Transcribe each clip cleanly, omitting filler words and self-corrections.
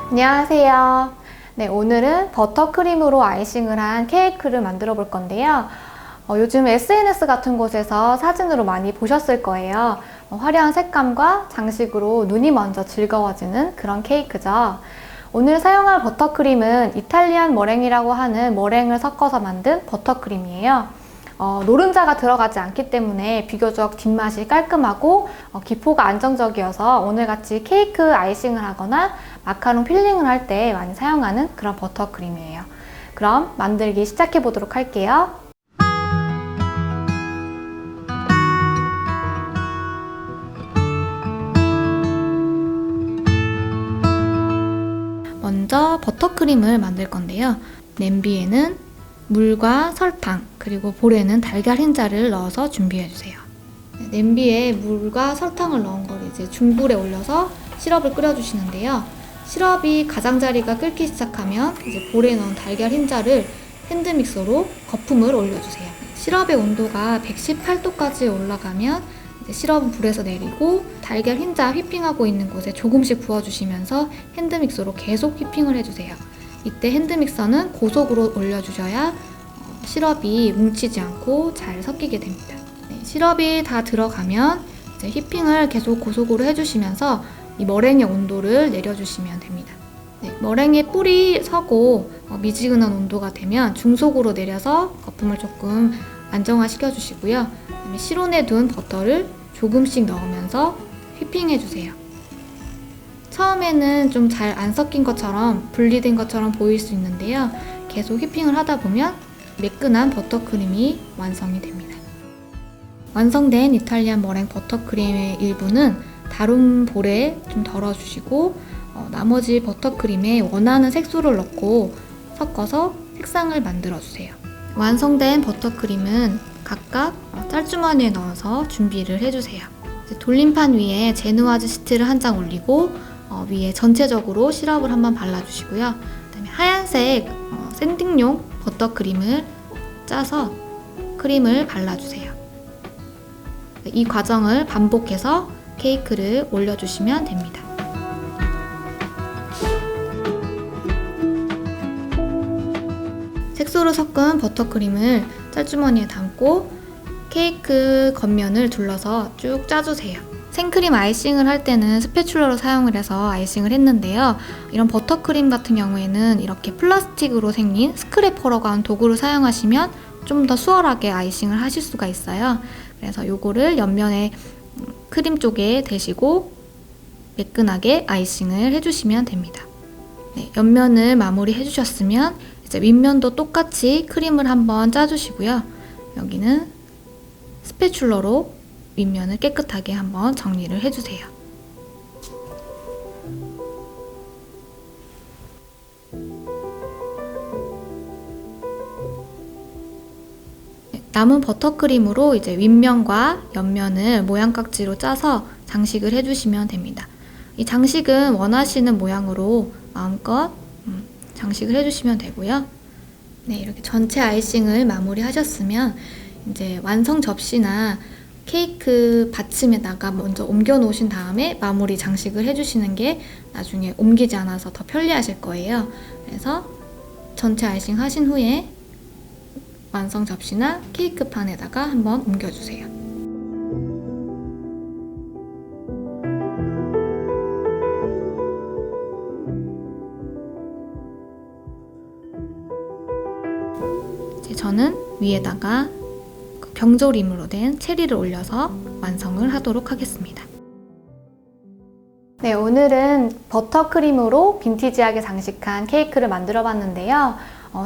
안녕하세요. 네, 오늘은 버터크림으로 아이싱을 한 케이크를 만들어 볼 건데요. 요즘 SNS 같은 곳에서 사진으로 많이 보셨을 거예요. 화려한 색감과 장식으로 눈이 먼저 즐거워지는 그런 케이크죠. 오늘 사용할 버터크림은 이탈리안 머랭이라고 하는 머랭을 섞어서 만든 버터크림이에요. 노른자가 들어가지 않기 때문에 비교적 뒷맛이 깔끔하고 기포가 안정적이어서 오늘같이 케이크 아이싱을 하거나 마카롱 필링을 할 때 많이 사용하는 그런 버터크림이에요. 그럼 만들기 시작해 보도록 할게요. 먼저 버터크림을 만들 건데요. 냄비에는 물과 설탕, 그리고 볼에는 달걀 흰자를 넣어서 준비해주세요. 냄비에 물과 설탕을 넣은 걸 이제 중불에 올려서 시럽을 끓여주시는데요. 시럽이 가장자리가 끓기 시작하면 이제 볼에 넣은 달걀 흰자를 핸드믹서로 거품을 올려주세요. 시럽의 온도가 118도까지 올라가면 이제 시럽은 불에서 내리고 달걀 흰자 휘핑하고 있는 곳에 조금씩 부어주시면서 핸드믹서로 계속 휘핑을 해주세요. 이때 핸드믹서는 고속으로 올려주셔야 시럽이 뭉치지 않고 잘 섞이게 됩니다. 네, 시럽이 다 들어가면 이제 휘핑을 계속 고속으로 해주시면서 이 머랭의 온도를 내려주시면 됩니다. 네, 머랭의 뿔이 서고 미지근한 온도가 되면 중속으로 내려서 거품을 조금 안정화시켜 주시고요. 그다음에 실온에 둔 버터를 조금씩 넣으면서 휘핑해주세요. 처음에는 좀 잘 안 섞인 것처럼 분리된 것처럼 보일 수 있는데요. 계속 휘핑을 하다 보면 매끈한 버터크림이 완성이 됩니다. 완성된 이탈리안 머랭 버터크림의 일부는 다른 볼에 좀 덜어주시고 나머지 버터크림에 원하는 색소를 넣고 섞어서 색상을 만들어주세요. 완성된 버터크림은 각각 짤주머니에 넣어서 준비를 해주세요. 돌림판 위에 제누아즈 시트를 한 장 올리고 위에 전체적으로 시럽을 한번 발라주시고요. 그다음에 하얀색 샌딩용 버터크림을 짜서 크림을 발라주세요. 이 과정을 반복해서 케이크를 올려주시면 됩니다. 색소를 섞은 버터크림을 짤주머니에 담고 케이크 겉면을 둘러서 쭉 짜주세요. 생크림 아이싱을 할 때는 스패츌러로 사용을 해서 아이싱을 했는데요. 이런 버터크림 같은 경우에는 이렇게 플라스틱으로 생긴 스크래퍼라고 하는 도구를 사용하시면 좀 더 수월하게 아이싱을 하실 수가 있어요. 그래서 요거를 옆면에 크림 쪽에 대시고 매끈하게 아이싱을 해주시면 됩니다. 네, 옆면을 마무리 해주셨으면 이제 윗면도 똑같이 크림을 한번 짜주시고요. 여기는 스패츌러로 윗면을 깨끗하게 한번 정리를 해주세요. 남은 버터크림으로 이제 윗면과 옆면을 모양깍지로 짜서 장식을 해주시면 됩니다. 이 장식은 원하시는 모양으로 마음껏 장식을 해주시면 되고요. 네, 이렇게 전체 아이싱을 마무리하셨으면 이제 완성 접시나 케이크 받침에다가 먼저 옮겨 놓으신 다음에 마무리 장식을 해주시는 게 나중에 옮기지 않아서 더 편리하실 거예요. 그래서 전체 아이싱 하신 후에 완성 접시나 케이크 판에다가 한번 옮겨주세요. 이제 저는 위에다가 병조림으로 된 체리를 올려서 완성을 하도록 하겠습니다. 네, 오늘은 버터크림으로 빈티지하게 장식한 케이크를 만들어 봤는데요.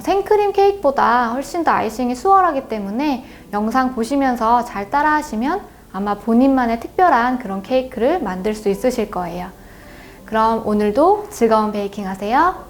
생크림 케이크보다 훨씬 더 아이싱이 수월하기 때문에 영상 보시면서 잘 따라 하시면 아마 본인만의 특별한 그런 케이크를 만들 수 있으실 거예요. 그럼 오늘도 즐거운 베이킹 하세요.